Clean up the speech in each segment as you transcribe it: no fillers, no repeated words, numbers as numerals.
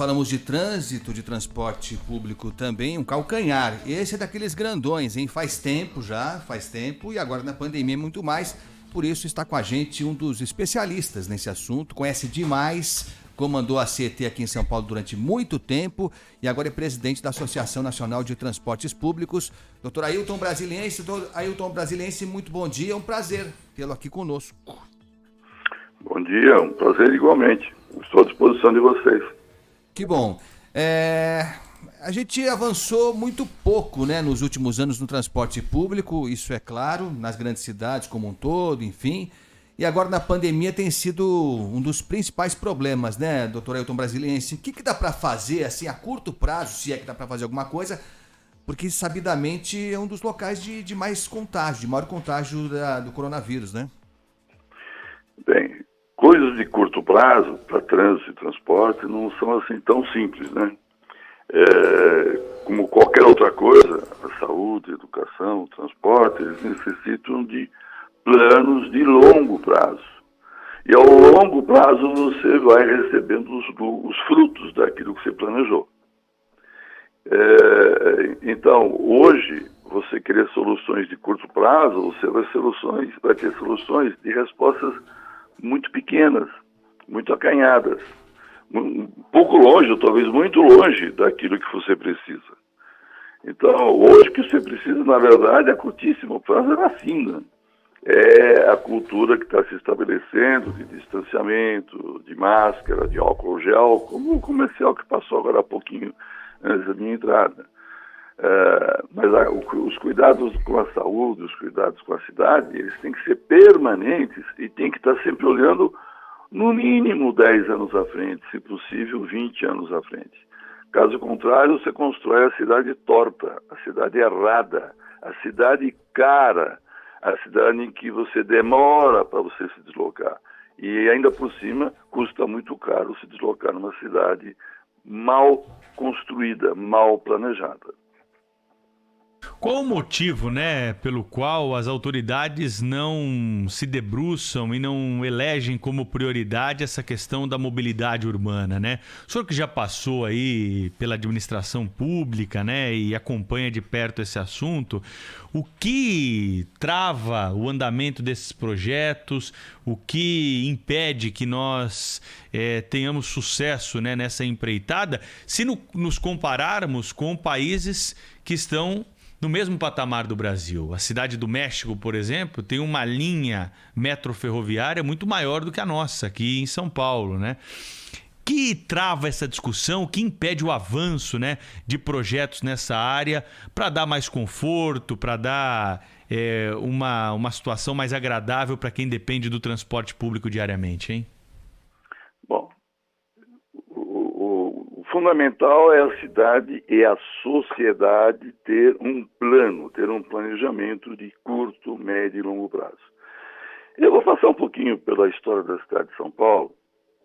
falamos de trânsito, de transporte público também, um calcanhar. Esse é daqueles grandões, hein? Faz tempo, e agora na pandemia muito mais. Por isso está com a gente um dos especialistas nesse assunto, conhece demais, comandou a CET aqui em São Paulo durante muito tempo e agora é presidente da Associação Nacional de Transportes Públicos. Doutor Ailton Brasiliense. Doutor Ailton Brasiliense, muito bom dia, é um prazer tê-lo aqui conosco. Bom dia, um prazer igualmente. Estou à disposição de vocês. Que bom. A gente avançou muito pouco, né, nos últimos anos no transporte público, isso é claro, nas grandes cidades como um todo, enfim. E agora na pandemia tem sido um dos principais problemas, né, doutor Ailton Brasiliense? O que dá para fazer, assim, a curto prazo, se é que dá para fazer alguma coisa? Porque, sabidamente, é um dos locais de mais contágio, de maior contágio do coronavírus, né? Bem, coisas de curto prazo para trânsito e transporte não são assim tão simples, né? Como qualquer outra coisa, a saúde, a educação, o transporte, eles necessitam de planos de longo prazo. E ao longo prazo você vai recebendo os frutos daquilo que você planejou. Então, hoje, você querer soluções de curto prazo, você vai ter soluções de respostas muito pequenas, muito acanhadas, um pouco longe, ou talvez muito longe daquilo que você precisa. Então, hoje o que você precisa, na verdade, a curtíssimo prazo é vacina. É a cultura que está se estabelecendo de distanciamento, de máscara, de álcool gel, como o comercial que passou agora há pouquinho antes da minha entrada. Mas os cuidados com a saúde, os cuidados com a cidade, eles têm que ser permanentes e tem que estar sempre olhando no mínimo 10 anos à frente, se possível 20 anos à frente. Caso contrário, você constrói a cidade torta, a cidade errada, a cidade cara, a cidade em que você demora para você se deslocar. E ainda por cima, custa muito caro se deslocar numa cidade mal construída, mal planejada. Qual o motivo, né, pelo qual as autoridades não se debruçam e não elegem como prioridade essa questão da mobilidade urbana, né? O senhor que já passou aí pela administração pública, né, e acompanha de perto esse assunto, o que trava o andamento desses projetos, o que impede que nós tenhamos sucesso, né, nessa empreitada, se nos compararmos com países que estão no mesmo patamar do Brasil? A cidade do México, por exemplo, tem uma linha metroferroviária muito maior do que a nossa aqui em São Paulo, né? Que trava essa discussão, que impede o avanço, né, de projetos nessa área para dar mais conforto, para dar uma situação mais agradável para quem depende do transporte público diariamente, hein? Bom, o fundamental é a cidade e a sociedade ter um plano, ter um planejamento de curto, médio e longo prazo. Eu vou passar um pouquinho pela história da cidade de São Paulo,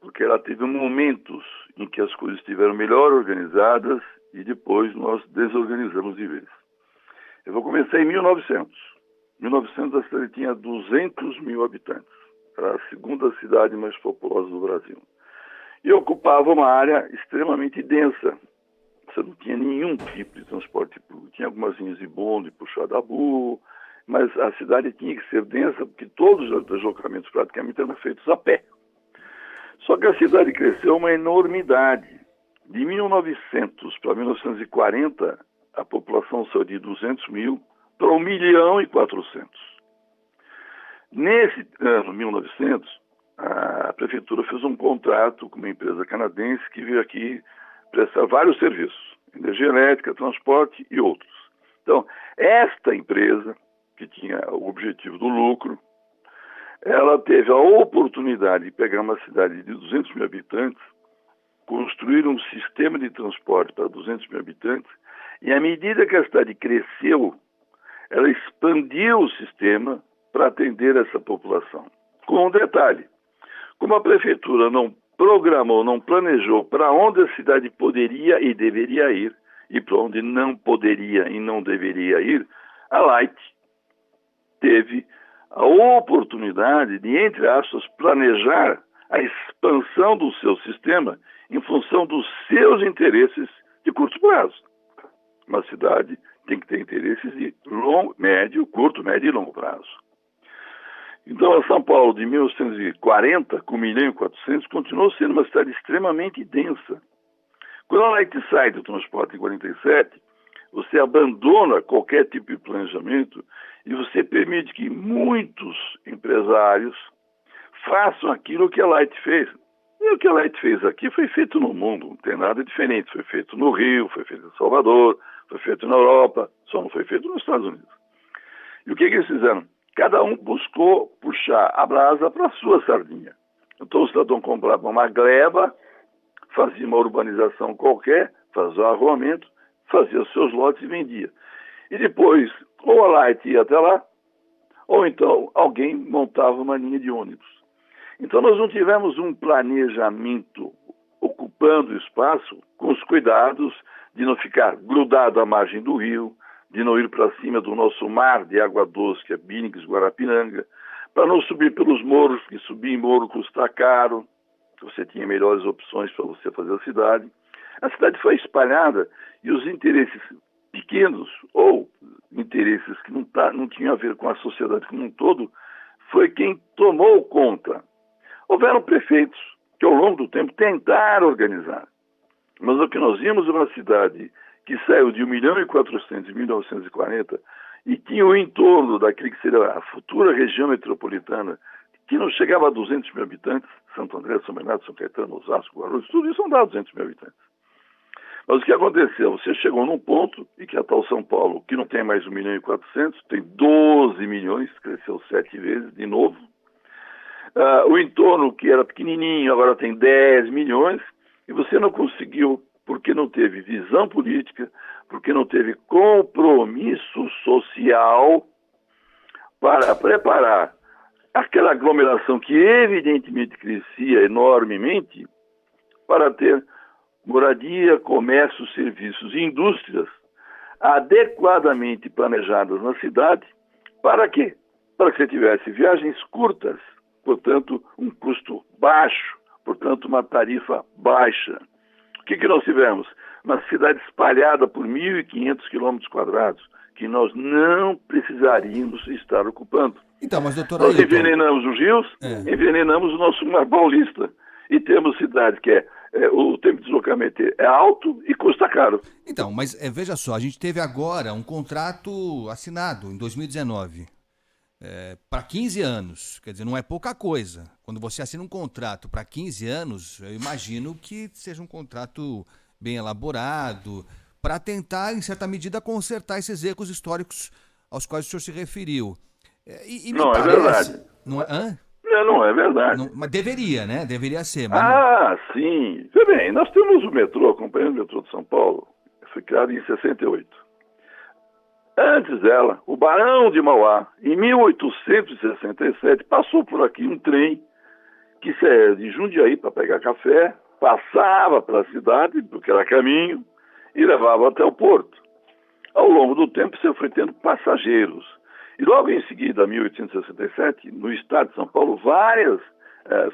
porque ela teve momentos em que as coisas estiveram melhor organizadas e depois nós desorganizamos de vez. Eu vou começar em 1900. Em 1900 a cidade tinha 200 mil habitantes. Era a segunda cidade mais populosa do Brasil. E ocupava uma área extremamente densa. Você não tinha nenhum tipo de transporte público. Tinha algumas linhas de bonde, puxada a burro, mas a cidade tinha que ser densa porque todos os deslocamentos praticamente eram feitos a pé. Só que a cidade cresceu uma enormidade. De 1900 para 1940, a população saiu de 200 mil para 1.400.000. Nesse ano, 1900, a prefeitura fez um contrato com uma empresa canadense que veio aqui prestar vários serviços, energia elétrica, transporte e outros. Então, esta empresa, que tinha o objetivo do lucro, ela teve a oportunidade de pegar uma cidade de 200 mil habitantes, construir um sistema de transporte para 200 mil habitantes, e à medida que a cidade cresceu, ela expandiu o sistema para atender essa população. Com um detalhe: como a prefeitura não programou, não planejou para onde a cidade poderia e deveria ir, e para onde não poderia e não deveria ir, a Light teve a oportunidade de, entre aspas, planejar a expansão do seu sistema em função dos seus interesses de curto prazo. Uma cidade tem que ter interesses de curto, médio e longo prazo. Então, a São Paulo de 1940, com 1.400.000, continuou sendo uma cidade extremamente densa. Quando a Light sai do transporte em 47, você abandona qualquer tipo de planejamento e você permite que muitos empresários façam aquilo que a Light fez. E o que a Light fez aqui foi feito no mundo, não tem nada diferente. Foi feito no Rio, foi feito em Salvador, foi feito na Europa, só não foi feito nos Estados Unidos. E o que eles fizeram? Cada um buscou puxar a brasa para a sua sardinha. Então o cidadão comprava uma gleba, fazia uma urbanização qualquer, fazia o arruamento, fazia os seus lotes e vendia. E depois, ou a Light ia até lá, ou então alguém montava uma linha de ônibus. Então nós não tivemos um planejamento ocupando o espaço com os cuidados de não ficar grudado à margem do rio, de não ir para cima do nosso mar de água doce, que é Bínix, Guarapiranga, para não subir pelos morros, que subir em morro custa caro, você tinha melhores opções para você fazer a cidade. A cidade foi espalhada e os interesses pequenos, ou interesses que não tinham a ver com a sociedade como um todo, foi quem tomou conta. Houveram prefeitos que ao longo do tempo tentaram organizar. Mas o que nós vimos é uma cidade que saiu de 1.400.000 em 1940 e tinha o entorno daquele que seria a futura região metropolitana, que não chegava a 200.000 habitantes, Santo André, São Bernardo, São Caetano, Osasco, Guarulhos, tudo isso não dá 200.000 habitantes. Mas o que aconteceu? Você chegou num ponto em que a tal São Paulo, que não tem mais 1.400.000, tem 12 milhões, cresceu 7 vezes de novo. O entorno, que era pequenininho, agora tem 10 milhões, e você não conseguiu, porque não teve visão política, porque não teve compromisso social para preparar aquela aglomeração que evidentemente crescia enormemente para ter moradia, comércio, serviços e indústrias adequadamente planejadas na cidade. Para quê? Para que você tivesse viagens curtas, portanto, um custo baixo, portanto, uma tarifa baixa. O que nós tivemos? Uma cidade espalhada por 1.500 quilômetros quadrados, que nós não precisaríamos estar ocupando. Então, mas doutor Nós Ailton, envenenamos os rios, envenenamos o nosso mar paulista. E temos cidade que o tempo de deslocamento é alto e custa caro. Então, mas veja só, a gente teve agora um contrato assinado em 2019 para 15 anos. Quer dizer, não é pouca coisa. Quando você assina um contrato para 15 anos, eu imagino que seja um contrato bem elaborado para tentar, em certa medida, consertar esses erros históricos aos quais o senhor se referiu. Não é verdade. Não é, não é verdade. Mas deveria, né? Deveria ser. Mas sim. Vê bem, nós temos o metrô, a Companhia do Metrô de São Paulo, foi criado em 68. Antes dela, o Barão de Mauá, em 1867, passou por aqui um trem que saía de Jundiaí para pegar café, passava para a cidade, porque era caminho, e levava até o porto. Ao longo do tempo, você foi tendo passageiros. E logo em seguida, em 1867, no estado de São Paulo, várias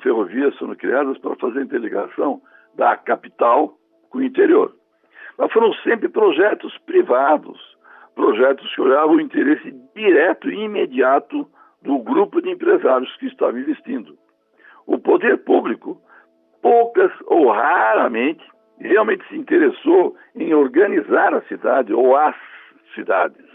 ferrovias foram criadas para fazer interligação da capital com o interior. Mas foram sempre projetos privados, projetos que olhavam o interesse direto e imediato do grupo de empresários que estavam investindo. O poder público, poucas ou raramente, realmente se interessou em organizar a cidade ou as cidades.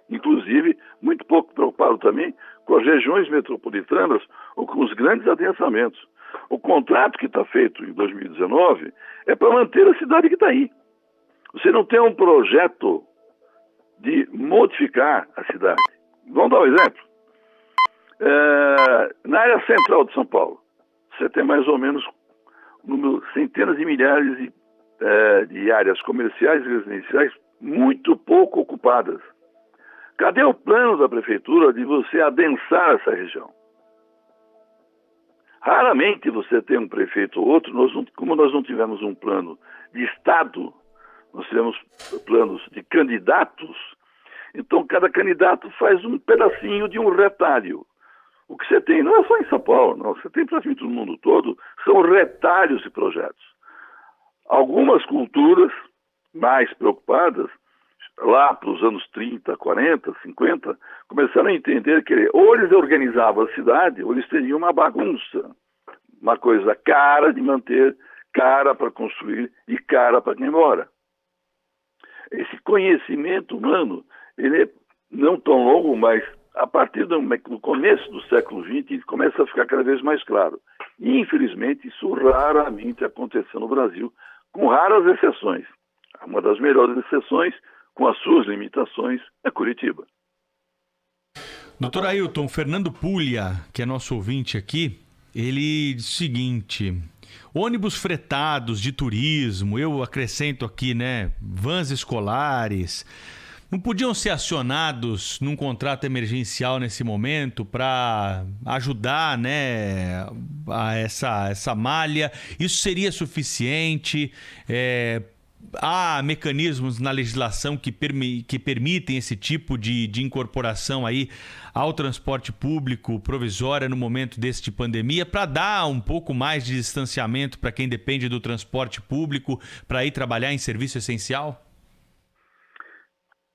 Inclusive, muito pouco preocupado também com as regiões metropolitanas ou com os grandes adensamentos. O contrato que está feito em 2019 é para manter a cidade que está aí. Você não tem um projeto de modificar a cidade. Vamos dar um exemplo. Na área central de São Paulo, você tem mais ou menos centenas de milhares de áreas comerciais e residenciais muito pouco ocupadas. Cadê o plano da prefeitura de você adensar essa região? Raramente você tem um prefeito ou outro, como nós não tivemos um plano de Estado, nós tivemos planos de candidatos, então cada candidato faz um pedacinho de um retalho. O que você tem, não é só em São Paulo, não, você tem praticamente no mundo todo, são retalhos de projetos. Algumas culturas mais preocupadas, lá para os anos 30, 40, 50, começaram a entender que ou eles organizavam a cidade, ou eles teriam uma bagunça. Uma coisa cara de manter, cara para construir e cara para quem mora. Esse conhecimento humano, ele é não tão longo, mas a partir do começo do século XX, ele começa a ficar cada vez mais claro. E, infelizmente, isso raramente aconteceu no Brasil, com raras exceções. Uma das melhores exceções, com as suas limitações, é Curitiba. Doutor Ailton, Fernando Puglia, que é nosso ouvinte aqui, ele diz o seguinte: ônibus fretados de turismo, eu acrescento aqui, né, vans escolares, não podiam ser acionados num contrato emergencial nesse momento para ajudar, né, a essa malha? Isso seria suficiente? Há mecanismos na legislação que permitem esse tipo de incorporação aí ao transporte público provisória no momento de pandemia, para dar um pouco mais de distanciamento para quem depende do transporte público para ir trabalhar em serviço essencial?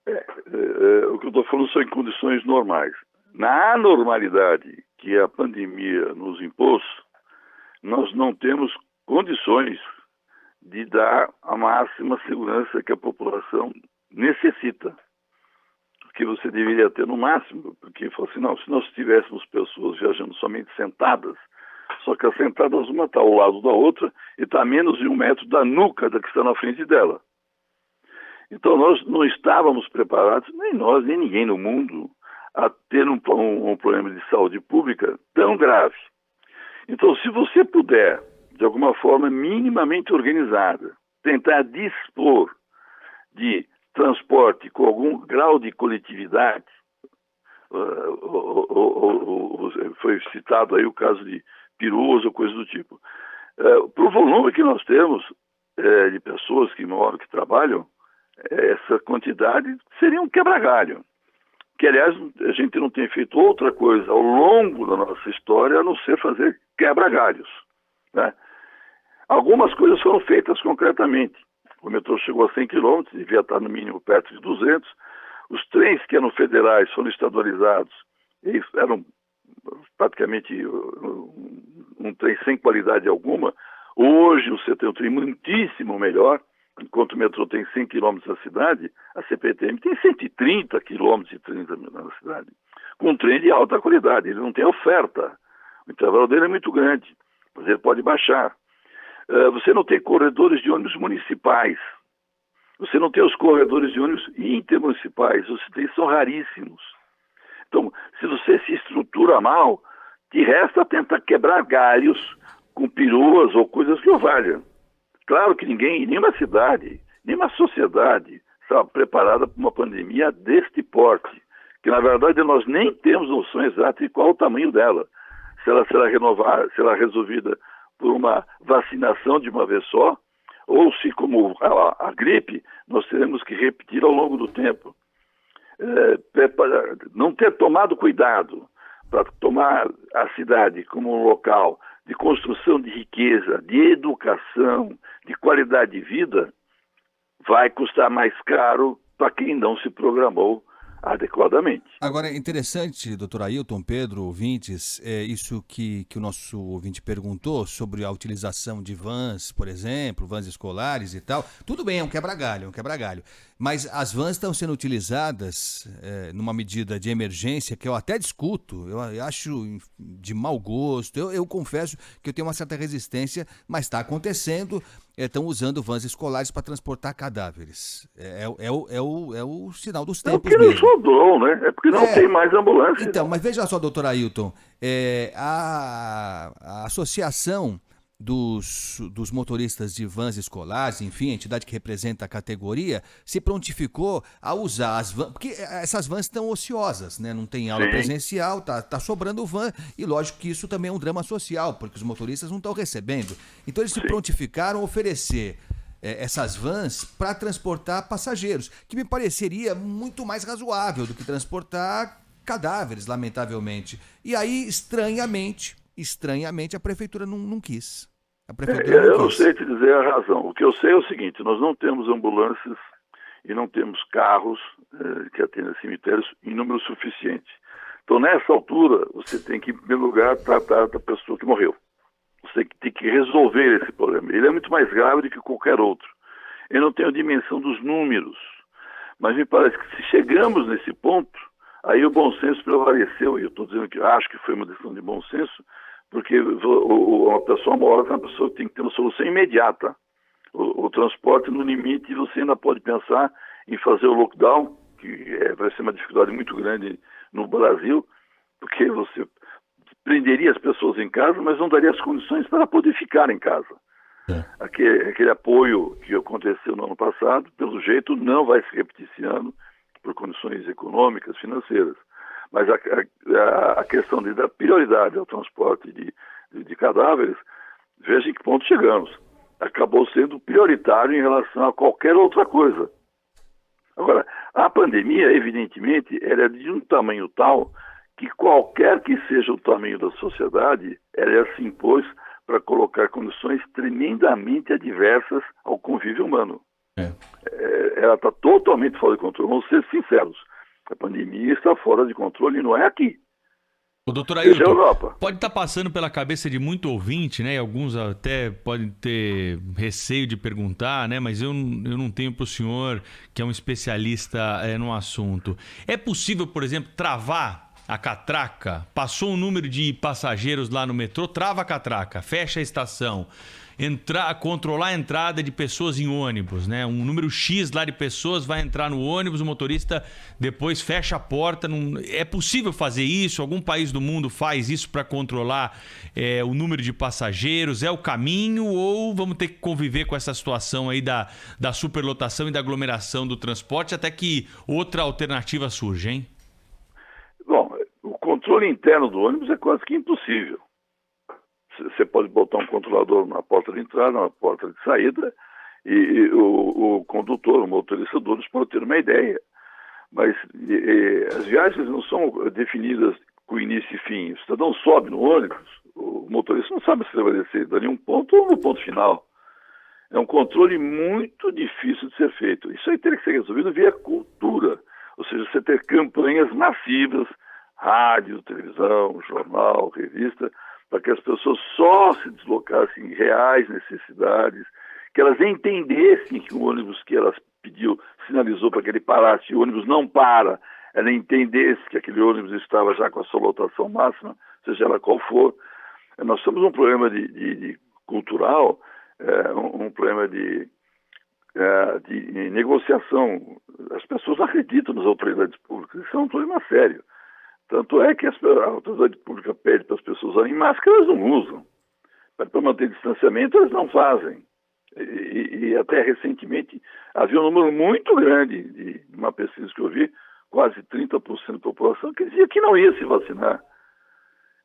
O que eu estou falando são em condições normais. Na anormalidade que a pandemia nos impôs, nós não temos condições de dar a máxima segurança que a população necessita. O que você deveria ter no máximo, porque falou assim, não, se nós tivéssemos pessoas viajando somente sentadas, só que as sentadas uma está ao lado da outra e está a menos de 1 metro da nuca da que está na frente dela. Então nós não estávamos preparados, nem nós, nem ninguém no mundo, a ter um problema de saúde pública tão grave. Então, se você puder, de alguma forma minimamente organizada, tentar dispor de transporte com algum grau de coletividade, foi citado aí o caso de peruas ou coisa do tipo, para o volume que nós temos de pessoas que moram, que trabalham, essa quantidade seria um quebra-galho. Que, aliás, a gente não tem feito outra coisa ao longo da nossa história a não ser fazer quebra-galhos, né? Algumas coisas foram feitas concretamente. O metrô chegou a 100 km, devia estar no mínimo perto de 200. Os trens que eram federais foram estadualizados e eram praticamente um trem sem qualidade alguma. Hoje você tem um trem muitíssimo melhor. Enquanto o metrô tem 100 km na cidade, a CPTM tem 130 km e 30 na cidade, com um trem de alta qualidade. Ele não tem oferta. O intervalo dele é muito grande, mas ele pode baixar. Você não tem corredores de ônibus municipais. Você não tem os corredores de ônibus intermunicipais. Os que tem são raríssimos. Então, se você se estrutura mal, te resta tentar quebrar galhos com peruas ou coisas que o valham. Claro que nenhuma cidade, nenhuma sociedade estava preparada para uma pandemia deste porte, que na verdade nós nem temos noção exata de qual o tamanho dela. Se ela será resolvida por uma vacinação de uma vez só, ou se, como a gripe, nós teremos que repetir ao longo do tempo. Não ter tomado cuidado para tomar a cidade como um local de construção de riqueza, de educação, de qualidade de vida, vai custar mais caro para quem não se programou adequadamente. Agora, é interessante, doutor Ailton, Pedro, ouvintes, isso que o nosso ouvinte perguntou sobre a utilização de vans, por exemplo, vans escolares e tal. Tudo bem, é um quebra-galho. Mas as vans estão sendo utilizadas numa medida de emergência que eu até discuto, eu acho de mau gosto. Eu confesso que eu tenho uma certa resistência, mas está acontecendo. Estão usando vans escolares para transportar cadáveres. É o sinal dos tempos mesmo. É porque não sobrou, né? É porque não tem mais ambulância. Então, mas veja só, doutor Ailton, a associação dos motoristas de vans escolares, enfim, a entidade que representa a categoria, se prontificou a usar as vans, porque essas vans estão ociosas, né? Não tem aula presencial, tá sobrando van, e lógico que isso também é um drama social, porque os motoristas não estão recebendo. Então eles se prontificaram a oferecer essas vans para transportar passageiros, que me pareceria muito mais razoável do que transportar cadáveres, lamentavelmente. E aí, estranhamente, a prefeitura não quis. Eu não sei te dizer a razão. O que eu sei é o seguinte, nós não temos ambulâncias e não temos carros que atendem cemitérios em número suficiente. Então, nessa altura, você tem que, em primeiro lugar, tratar da pessoa que morreu. Você tem que resolver esse problema. Ele é muito mais grave do que qualquer outro. Eu não tenho a dimensão dos números, mas me parece que se chegamos nesse ponto, aí o bom senso prevaleceu, e eu estou dizendo que acho que foi uma decisão de bom senso, porque uma pessoa morta é uma pessoa que tem que ter uma solução imediata. O transporte no limite, você ainda pode pensar em fazer o lockdown, que vai ser uma dificuldade muito grande no Brasil, porque você prenderia as pessoas em casa, mas não daria as condições para poder ficar em casa. Aquele apoio que aconteceu no ano passado, pelo jeito, não vai se repetir esse ano, por condições econômicas, financeiras. Mas a questão de dar prioridade ao transporte de cadáveres, veja em que ponto chegamos. Acabou sendo prioritário em relação a qualquer outra coisa. Agora, a pandemia, evidentemente, ela é de um tamanho tal que qualquer que seja o tamanho da sociedade, ela se impôs para colocar condições tremendamente adversas ao convívio humano. Ela está totalmente fora de controle. Vamos ser sinceros. A pandemia está fora de controle e não é aqui. O doutor Ailton, pode estar passando pela cabeça de muito ouvinte, né? E alguns até podem ter receio de perguntar, né? Mas eu não tenho para o senhor, que é um especialista no assunto. É possível, por exemplo, travar a catraca? Passou um número de passageiros lá no metrô, trava a catraca, fecha a estação. Controlar a entrada de pessoas em ônibus, né? Um número X lá de pessoas vai entrar no ônibus, o motorista depois fecha a porta. É possível fazer isso? Algum país do mundo faz isso para controlar o número de passageiros? É o caminho ou vamos ter que conviver com essa situação aí da superlotação e da aglomeração do transporte até que outra alternativa surja, hein? Bom, o controle interno do ônibus é quase que impossível. Você pode botar um controlador na porta de entrada, na porta de saída, e o condutor, o motorista do ônibus pode ter uma ideia. Mas as viagens não são definidas com início e fim. O cidadão sobe no ônibus, o motorista não sabe se ele vai descer dali um ponto ou no ponto final. É um controle muito difícil de ser feito. Isso aí teria que ser resolvido via cultura. Ou seja, você ter campanhas massivas, rádio, televisão, jornal, revista, para que as pessoas só se deslocassem em reais necessidades, que elas entendessem que o ônibus que elas pediu, sinalizou para que ele parasse, e o ônibus não para, ela entendesse que aquele ônibus estava já com a sua lotação máxima, seja ela qual for. Nós temos um problema de cultural, um problema de negociação. As pessoas acreditam nas autoridades públicas, isso é um problema sério. Tanto é que a autoridade pública pede para as pessoas usarem máscara, elas não usam. Para manter distanciamento, elas não fazem. E até recentemente havia um número muito grande de uma pesquisa que eu vi, quase 30% da população, que dizia que não ia se vacinar.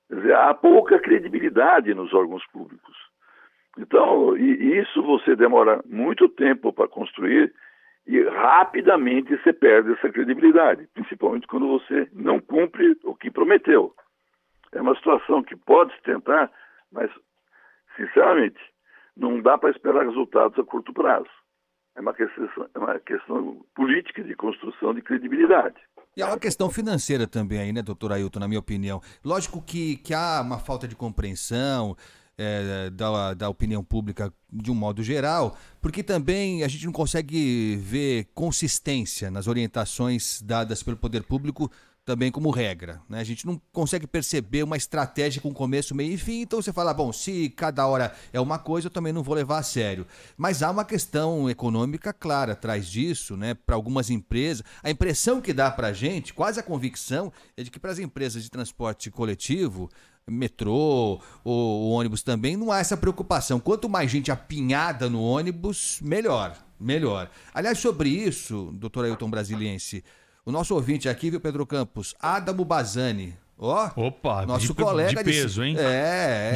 Quer dizer, há pouca credibilidade nos órgãos públicos. Então, isso você demora muito tempo para construir e rapidamente você perde essa credibilidade, principalmente quando você não cumpre o que prometeu. É uma situação que pode se tentar, mas, sinceramente, não dá para esperar resultados a curto prazo. É uma questão política de construção de credibilidade. E há uma questão financeira também aí, né, doutor Ailton, na minha opinião. Lógico que há uma falta de compreensão da opinião pública de um modo geral, porque também a gente não consegue ver consistência nas orientações dadas pelo poder público também como regra, né? A gente não consegue perceber uma estratégia com começo, meio e fim, então você fala, bom, se cada hora é uma coisa, eu também não vou levar a sério. Mas há uma questão econômica clara atrás disso, né? Para algumas empresas, a impressão que dá para a gente, quase a convicção, é de que para as empresas de transporte coletivo, metrô ou ônibus também, não há essa preocupação. Quanto mais gente apinhada no ônibus, melhor. Aliás, sobre isso, doutor Ailton Brasiliense, o nosso ouvinte aqui, viu, Pedro Campos, Adamo Bazzani. Opa, nosso colega de peso, hein?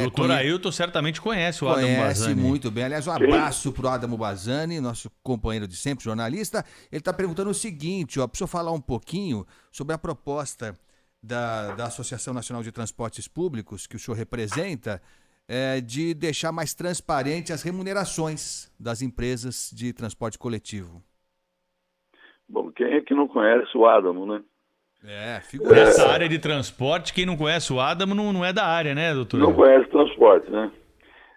Doutor Ailton certamente conhece o Adamo Bazzani. Conhece muito bem. Aliás, um abraço pro Adamo Bazzani, nosso companheiro de sempre, jornalista. Ele está perguntando o seguinte, preciso falar um pouquinho sobre a proposta da Associação Nacional de Transportes Públicos, que o senhor representa, de deixar mais transparente as remunerações das empresas de transporte coletivo. Bom, quem é que não conhece o Adamo, né? Figura. Nessa área de transporte, quem não conhece o Adamo não é da área, né, doutor? Não conhece transporte, né?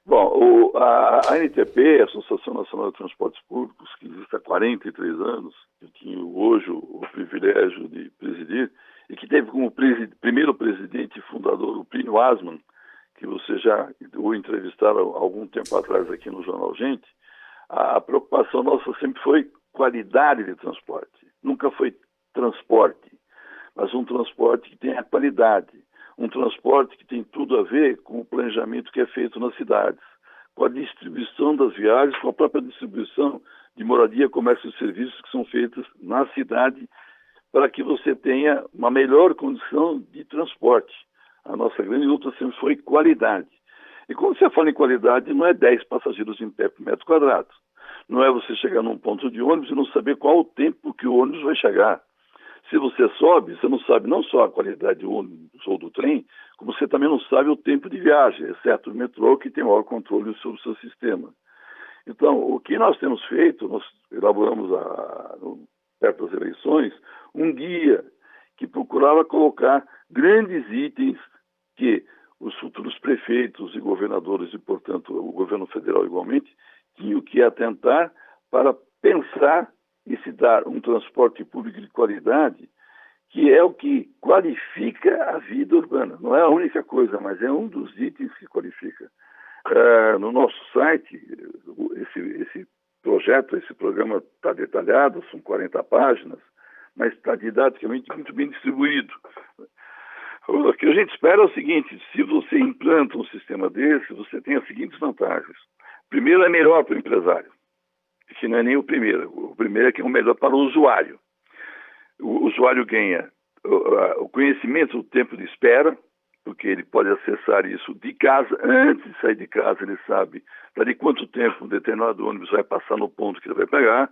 Bom, a ANTP, a Associação Nacional de Transportes Públicos, que existe há 43 anos, que eu tinha hoje o privilégio de presidir, e que teve como primeiro presidente e fundador o Plínio Asman, que você já o entrevistaram há algum tempo atrás aqui no Jornal Gente. A preocupação nossa sempre foi qualidade de transporte. Nunca foi transporte, mas um transporte que tenha qualidade. Um transporte que tem tudo a ver com o planejamento que é feito nas cidades, com a distribuição das viagens, com a própria distribuição de moradia, comércio e serviços que são feitos na cidade, para que você tenha uma melhor condição de transporte. A nossa grande luta sempre foi qualidade. E quando você fala em qualidade, não é 10 passageiros em pé por metro quadrado. Não é você chegar num ponto de ônibus e não saber qual o tempo que o ônibus vai chegar. Se você sobe, você não sabe não só a qualidade do ônibus ou do trem, como você também não sabe o tempo de viagem, exceto o metrô, que tem maior controle sobre o seu sistema. Então, o que nós temos feito, nós elaboramos, perto das eleições, um guia que procurava colocar grandes itens que os futuros prefeitos e governadores, e, portanto, o governo federal igualmente, tinham que atentar para pensar e se dar um transporte público de qualidade, que é o que qualifica a vida urbana. Não é a única coisa, mas é um dos itens que qualifica. No nosso site, esse projeto, esse programa está detalhado, são 40 páginas, mas está didaticamente muito bem distribuído. O que a gente espera é o seguinte: se você implanta um sistema desse, você tem as seguintes vantagens. Primeiro, é melhor para o empresário, que não é nem o primeiro. O primeiro é que é o melhor para o usuário. O usuário ganha o conhecimento do tempo de espera, porque ele pode acessar isso de casa. Antes de sair de casa, ele sabe de quanto tempo um determinado ônibus vai passar no ponto que ele vai pegar.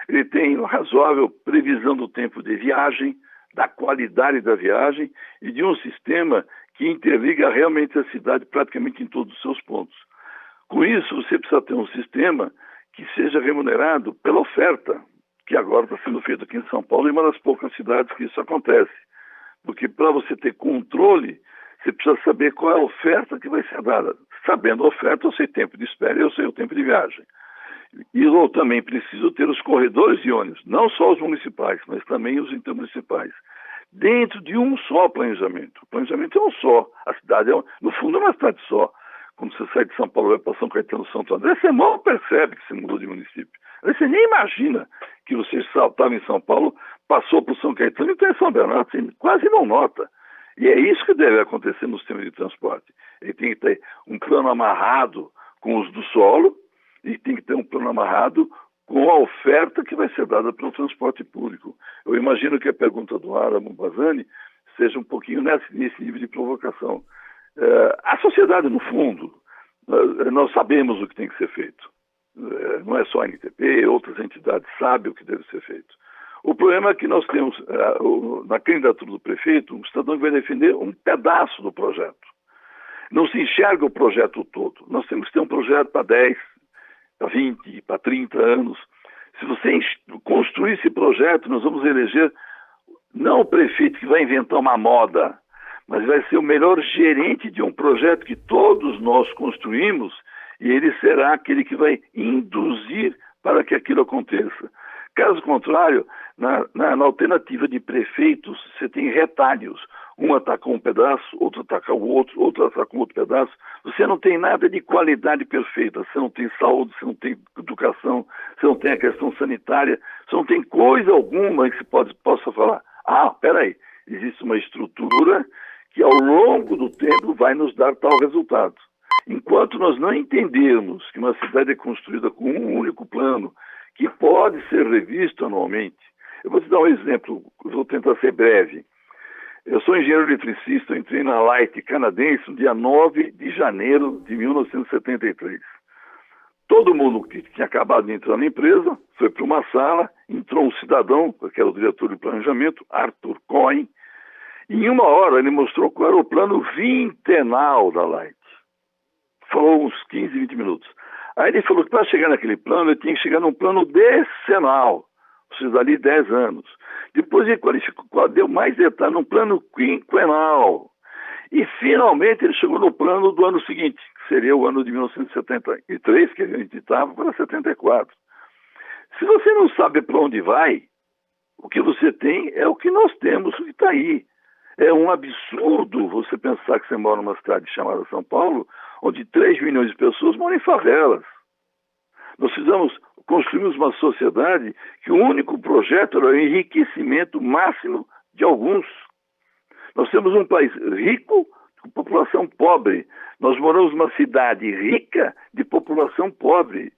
Ele tem uma razoável previsão do tempo de viagem, da qualidade da viagem e de um sistema que interliga realmente a cidade praticamente em todos os seus pontos. Com isso, você precisa ter um sistema que seja remunerado pela oferta, que agora está sendo feito aqui em São Paulo, e uma das poucas cidades que isso acontece. Porque para você ter controle, você precisa saber qual é a oferta que vai ser dada. Sabendo a oferta, eu sei o tempo de espera e eu sei o tempo de viagem. E eu também preciso ter os corredores de ônibus, não só os municipais, mas também os intermunicipais, dentro de um só planejamento. O planejamento é um só. A cidade, no fundo, é uma cidade só. Quando você sai de São Paulo e vai para São Caetano, Santo André, você mal percebe que você mudou de município. Você nem imagina que você estava em São Paulo, passou por São Caetano e está em São Bernardo, você quase não nota. E é isso que deve acontecer no sistema de transporte. Ele tem que ter um plano amarrado com os do solo e tem que ter um plano amarrado com a oferta que vai ser dada pelo transporte público. Eu imagino que a pergunta do Adamo Bassani seja um pouquinho nesse nível de provocação. A sociedade, no fundo, nós sabemos o que tem que ser feito. Não é só a NTP, outras entidades sabem o que deve ser feito. O problema é que nós temos, na candidatura do prefeito, um cidadão que vai defender um pedaço do projeto. Não se enxerga o projeto todo. Nós temos que ter um projeto para 10, para 20, para 30 anos. Se você construir esse projeto, nós vamos eleger não o prefeito que vai inventar uma moda, mas vai ser o melhor gerente de um projeto que todos nós construímos, e ele será aquele que vai induzir para que aquilo aconteça. Caso contrário, na alternativa de prefeitos, você tem retalhos. Um ataca um pedaço, outro ataca o outro ataca um outro pedaço. Você não tem nada de qualidade perfeita. Você não tem saúde, você não tem educação, você não tem a questão sanitária, você não tem coisa alguma que se possa falar: peraí, existe uma estrutura que ao longo do tempo vai nos dar tal resultado. Enquanto nós não entendermos que uma cidade é construída com um único plano, que pode ser revisto anualmente. Eu vou te dar um exemplo, vou tentar ser breve. Eu sou engenheiro eletricista, eu entrei na Light canadense no dia 9 de janeiro de 1973. Todo mundo que tinha acabado de entrar na empresa foi para uma sala, entrou um cidadão, que era o diretor de planejamento, Arthur Cohen, e em uma hora ele mostrou qual era o plano vintenal da Light. falou uns 15, 20 minutos. Aí ele falou que para chegar naquele plano, ele tinha que chegar num plano decenal, ou seja, dali 10 anos. Depois ele qualificou, deu mais detalhes num plano quinquenal. E finalmente ele chegou no plano do ano seguinte, que seria o ano de 1973, que a gente estava, para 74. Se você não sabe para onde vai, o que você tem é o que nós temos, o que está aí. É um absurdo você pensar que você mora numa cidade chamada São Paulo, onde 3 milhões de pessoas moram em favelas. Nós construímos uma sociedade que o único projeto era o enriquecimento máximo de alguns. Nós temos um país rico com população pobre. Nós moramos numa cidade rica de população pobre.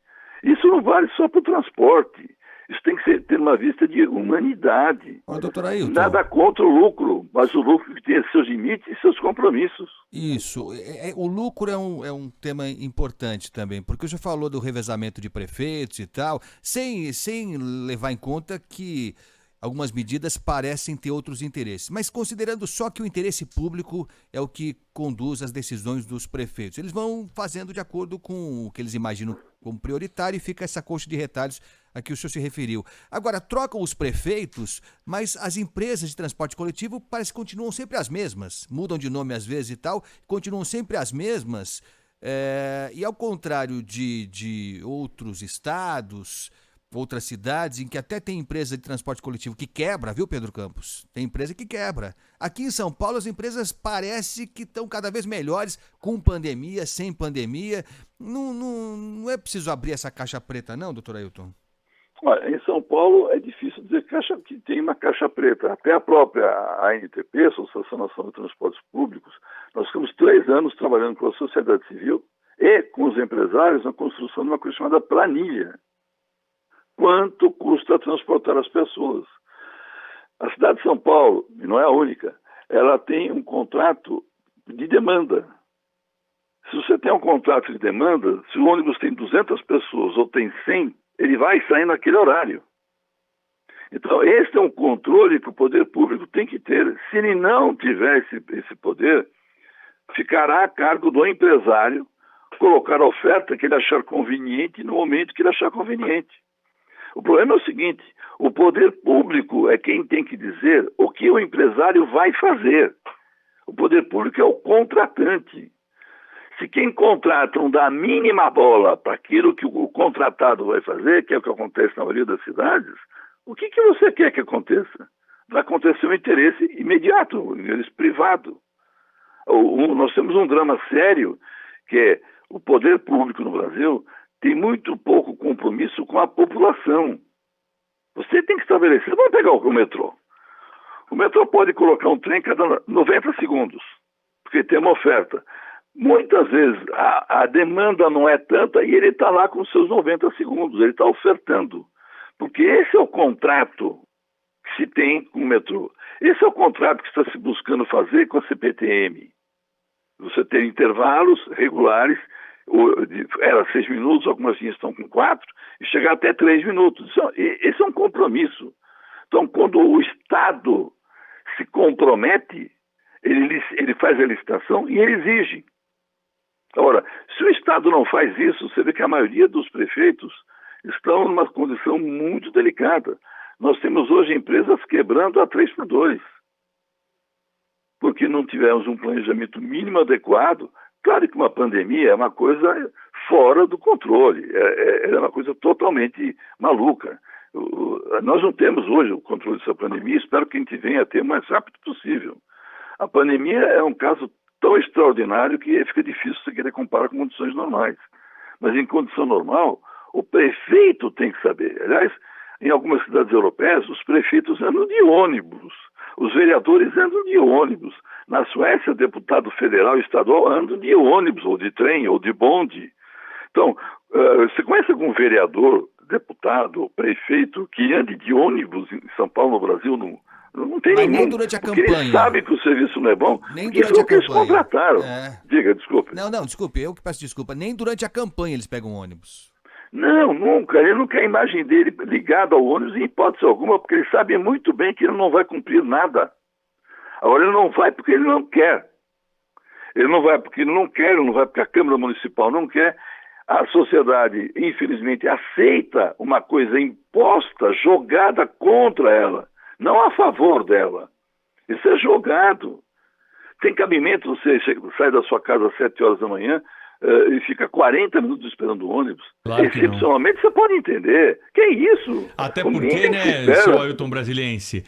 Isso não vale só para o transporte. Isso tem que ter uma vista de humanidade. Doutor Ailton. Nada contra o lucro, mas o lucro que tem seus limites e seus compromissos. Isso. O lucro é um tema importante também, porque o senhor falou do revezamento de prefeitos e tal, sem levar em conta que algumas medidas parecem ter outros interesses, mas considerando só que o interesse público é o que conduz as decisões dos prefeitos. Eles vão fazendo de acordo com o que eles imaginam como prioritário e fica essa coxa de retalhos a que o senhor se referiu. Agora, trocam os prefeitos, mas as empresas de transporte coletivo parece que continuam sempre as mesmas. Mudam de nome às vezes e tal, continuam sempre as mesmas. E ao contrário de outros estados, outras cidades, em que até tem empresa de transporte coletivo que quebra, viu, Pedro Campos? Tem empresa que quebra. Aqui em São Paulo, as empresas parece que estão cada vez melhores, com pandemia, sem pandemia. Não é preciso abrir essa caixa preta, não, doutor Ailton? Olha, em São Paulo é difícil dizer que tem uma caixa preta. Até a própria ANTP, Associação Nacional de Transportes Públicos, nós ficamos 3 anos trabalhando com a sociedade civil e com os empresários na construção de uma coisa chamada planilha. Quanto custa transportar as pessoas? A cidade de São Paulo, e não é a única, ela tem um contrato de demanda. Se você tem um contrato de demanda, se o ônibus tem 200 pessoas ou tem 100, ele vai sair naquele horário. Então, esse é um controle que o poder público tem que ter. Se ele não tiver esse poder, ficará a cargo do empresário colocar a oferta que ele achar conveniente no momento que ele achar conveniente. O problema é o seguinte, o poder público é quem tem que dizer o que o empresário vai fazer. O poder público é o contratante. Se quem contrata não dá a mínima bola para aquilo que o contratado vai fazer, que é o que acontece na maioria das cidades, o que você quer que aconteça? Vai acontecer um interesse imediato, um interesse privado. Nós temos um drama sério, que é o poder público no Brasil tem muito pouco compromisso com a população. Você tem que estabelecer, vamos pegar o metrô. O metrô pode colocar um trem cada 90 segundos, porque tem uma oferta. Muitas vezes a demanda não é tanta e ele está lá com seus 90 segundos, ele está ofertando. Porque esse é o contrato que se tem com o metrô. Esse é o contrato que está se buscando fazer com a CPTM. Você tem intervalos regulares, era 6 minutos, algumas linhas estão com 4, e chegar até 3 minutos. Esse é um compromisso. Então, quando o Estado se compromete, ele faz a licitação e ele exige. Agora, se o Estado não faz isso, você vê que a maioria dos prefeitos estão numa condição muito delicada. Nós temos hoje empresas quebrando a 3x2, porque não tivemos um planejamento mínimo adequado. Claro que uma pandemia é uma coisa fora do controle, é uma coisa totalmente maluca. Nós não temos hoje o controle dessa pandemia, espero que a gente venha a ter o mais rápido possível. A pandemia é um caso tão extraordinário que fica difícil você querer comparar com condições normais. Mas em condição normal, o prefeito tem que saber. Aliás, em algumas cidades europeias, os prefeitos andam de ônibus, os vereadores andam de ônibus. Na Suécia, o deputado federal e estadual andam de ônibus, ou de trem, ou de bonde. Então, você conhece algum vereador, deputado, prefeito que ande de ônibus em São Paulo, no Brasil? Não tem nenhum. Nem durante a campanha. Eles sabem que o serviço não é bom. Nem durante a campanha. Eles contrataram. Diga, desculpe. Não, desculpe, eu que peço desculpa. Nem durante a campanha eles pegam ônibus. Não, nunca. Ele não quer a imagem dele ligada ao ônibus em hipótese alguma, porque ele sabe muito bem que ele não vai cumprir nada. Agora, ele não vai porque ele não quer. Ele não vai porque ele não quer, ele não vai porque a Câmara Municipal não quer. A sociedade, infelizmente, aceita uma coisa imposta, jogada contra ela, não a favor dela. Isso é jogado. Tem cabimento você sai da sua casa às 7 horas da manhã e fica 40 minutos esperando o ônibus? Claro que não. Excepcionalmente você pode entender. Que é isso? Até porque, né, seu Ailton Brasiliense,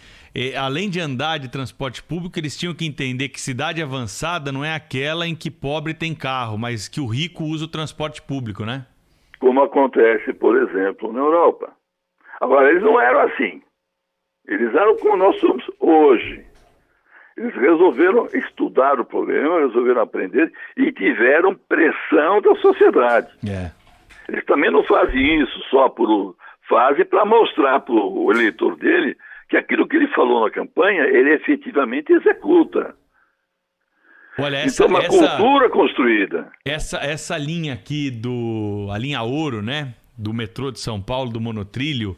além de andar de transporte público, eles tinham que entender que cidade avançada não é aquela em que pobre tem carro, mas que o rico usa o transporte público, né? Como acontece, por exemplo, na Europa. Agora, eles não eram assim. Eles eram como nós somos hoje. Eles resolveram estudar o problema, resolveram aprender e tiveram pressão da sociedade. Eles também não fazem isso só fazem para mostrar para o eleitor dele que aquilo que ele falou na campanha, ele efetivamente executa. Olha, então, uma cultura construída. Essa linha aqui, a linha ouro, né, do metrô de São Paulo, do monotrilho,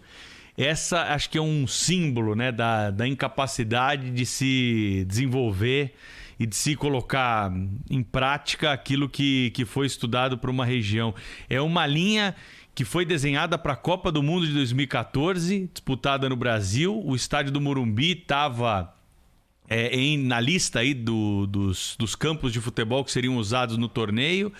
essa acho que é um símbolo, né, da incapacidade de se desenvolver e de se colocar em prática aquilo que foi estudado para uma região. É uma linha que foi desenhada para a Copa do Mundo de 2014, disputada no Brasil. O estádio do Morumbi estava na lista aí dos campos de futebol que seriam usados no torneio.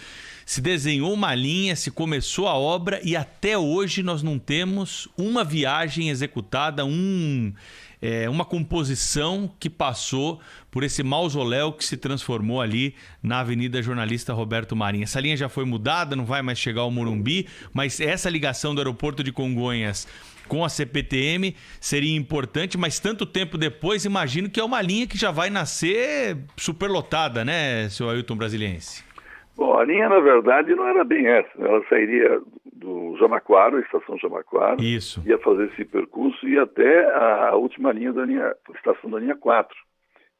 Se desenhou uma linha, se começou a obra e até hoje nós não temos uma viagem executada, uma composição que passou por esse mausoléu que se transformou ali na Avenida Jornalista Roberto Marinho. Essa linha já foi mudada, não vai mais chegar ao Morumbi, mas essa ligação do aeroporto de Congonhas com a CPTM seria importante, mas tanto tempo depois, imagino que é uma linha que já vai nascer superlotada, né, seu Ailton Brasiliense? Bom, a linha, na verdade, não era bem essa. Ela sairia do Jabaquara, a estação Jabaquara, Isso. Ia fazer esse percurso e ia até a última linha a estação da linha 4,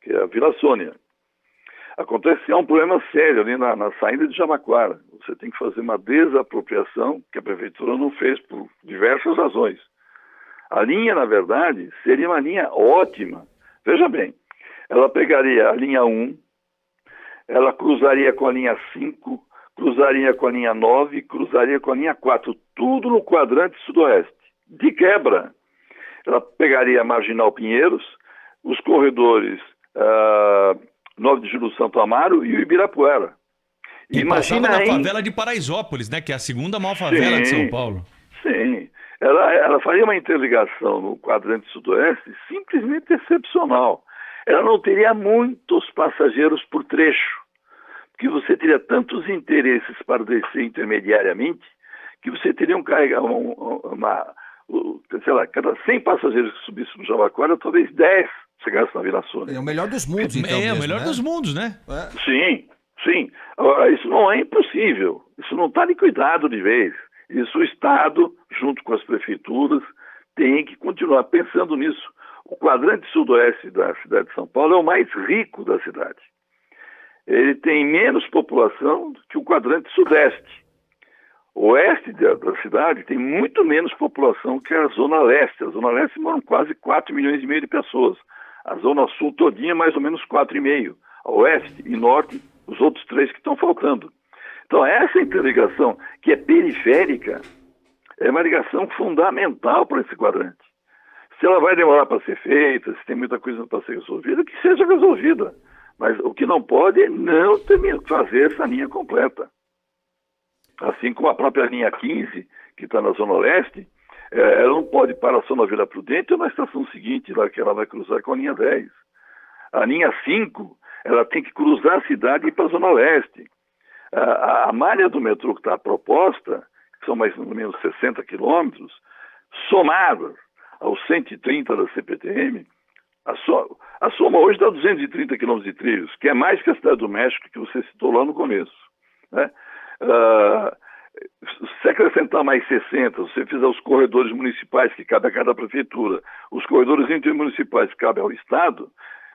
que é a Vila Sônia. Acontece que há um problema sério ali na saída de Jabaquara. Você tem que fazer uma desapropriação que a prefeitura não fez por diversas razões. A linha, na verdade, seria uma linha ótima. Veja bem, ela pegaria a linha 1, ela cruzaria com a linha 5, cruzaria com a linha 9, cruzaria com a linha 4, tudo no quadrante sudoeste. De quebra, ela pegaria a Marginal Pinheiros, os corredores 9 de Julho Santo Amaro e o Ibirapuera. E passava na favela de Paraisópolis, né? Que é a segunda maior favela de São Paulo. Sim. Ela faria uma interligação no quadrante sudoeste simplesmente excepcional. Ela não teria muitos passageiros por trecho, porque você teria tantos interesses para descer intermediariamente que você teria cada 100 passageiros que subissem no Jabaquara, talvez 10 chegassem na Vila Sônia. É o melhor dos mundos, então. O melhor dos mundos, né? Sim. Agora, isso não é impossível. Isso não está liquidado de vez. Isso o Estado, junto com as prefeituras, tem que continuar pensando nisso. O quadrante sudoeste da cidade de São Paulo é o mais rico da cidade. Ele tem menos população que o quadrante sudeste. O oeste da cidade tem muito menos população que a zona leste. A zona leste moram quase 4,5 milhões de pessoas. A zona sul todinha mais ou menos 4,5. A oeste e norte, os outros 3 que estão faltando. Então essa interligação, que é periférica, é uma ligação fundamental para esse quadrante. Se ela vai demorar para ser feita, se tem muita coisa para ser resolvida, que seja resolvida. Mas o que não pode é não fazer essa linha completa. Assim como a própria linha 15, que está na Zona Leste, ela não pode parar só na Vila Prudente ou na estação seguinte, lá que ela vai cruzar com a linha 10. A linha 5, ela tem que cruzar a cidade e ir para a Zona Leste. A malha do metrô que está proposta, que são mais ou menos 60 quilômetros, somadas aos 130 da CPTM, a soma hoje dá 230 quilômetros de trilhos, que é mais que a Cidade do México, que você citou lá no começo, né? Se você acrescentar mais 60, se você fizer os corredores municipais que cabe a cada prefeitura, os corredores intermunicipais que cabem ao Estado,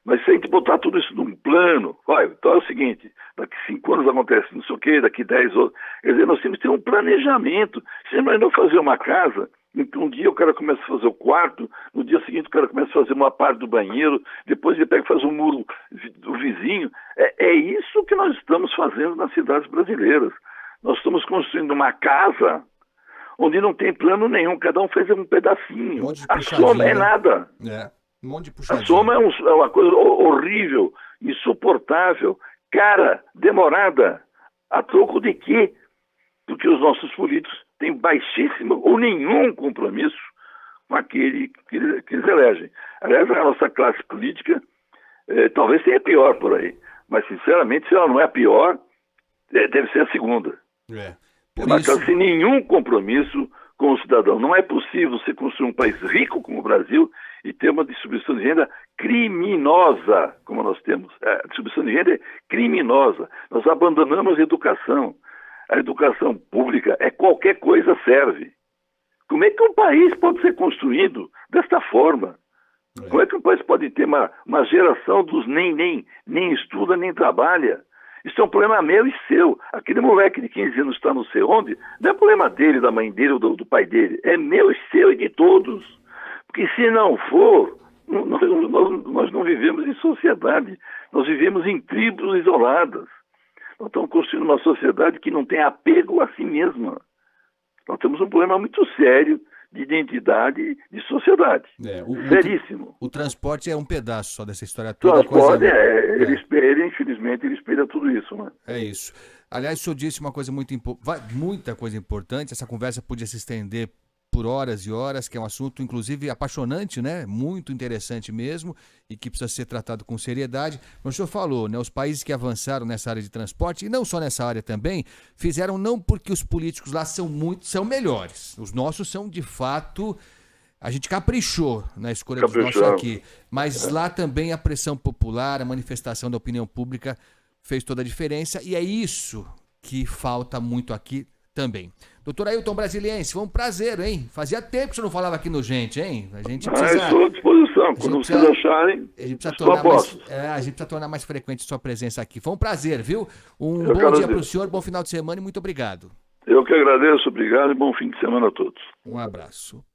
mas você tem que botar tudo isso num plano. Então é o seguinte, daqui 5 anos acontece não sei o quê, daqui 10 outros. Quer dizer, nós temos que ter um planejamento. Você imaginou fazer uma casa Um dia o cara começa a fazer o quarto, no dia seguinte o cara começa a fazer uma parte do banheiro, depois ele pega e faz um muro do vizinho. É isso que nós estamos fazendo nas cidades brasileiras. Nós estamos construindo uma casa onde não tem plano nenhum, cada um fez um pedacinho. A soma é nada. Um monte de A puxadinha. soma é uma coisa horrível, insuportável, cara, demorada. A troco de quê? Porque os nossos políticos têm baixíssimo ou nenhum compromisso com aquele que eles elegem. Aliás, a nossa classe política talvez seja pior por aí. Mas, sinceramente, se ela não é a pior, deve ser a segunda. Uma classe sem nenhum compromisso com o cidadão. Não é possível você construir um país rico como o Brasil e ter uma distribuição de renda criminosa, como nós temos. A distribuição de renda é criminosa. Nós abandonamos a educação. A educação pública qualquer coisa serve. Como é que um país pode ser construído desta forma? Como é que um país pode ter uma geração dos nem estuda, nem trabalha? Isso é um problema meu e seu. Aquele moleque de 15 anos está não sei onde, não é problema dele, da mãe dele ou do pai dele. É meu e seu e de todos. Porque se não for, nós não vivemos em sociedade. Nós vivemos em tribos isoladas. Nós estamos construindo uma sociedade que não tem apego a si mesma. Nós temos um problema muito sério de identidade de sociedade. Seríssimo. O transporte é um pedaço só dessa história toda. O transporte, infelizmente, ele espelha tudo isso. Né? É isso. Aliás, o senhor disse uma coisa muita coisa importante. Essa conversa podia se estender por horas e horas, que é um assunto, inclusive, apaixonante, né? Muito interessante mesmo, e que precisa ser tratado com seriedade. Mas o senhor falou, né? Os países que avançaram nessa área de transporte, e não só nessa área também, fizeram não porque os políticos lá são melhores. Os nossos são, de fato, a gente caprichou na escolha dos nossos aqui. Mas lá também a pressão popular, a manifestação da opinião pública fez toda a diferença, e é isso que falta muito aqui também. Doutor Ailton Brasiliense, foi um prazer, hein? Fazia tempo que você não falava aqui no Gente, hein? A gente precisa... estou à disposição, quando vocês acharem, a gente precisa tornar mais frequente a sua presença aqui. Foi um prazer, viu? Um bom dia para o senhor, bom final de semana e muito obrigado. Eu que agradeço, obrigado e bom fim de semana a todos. Um abraço.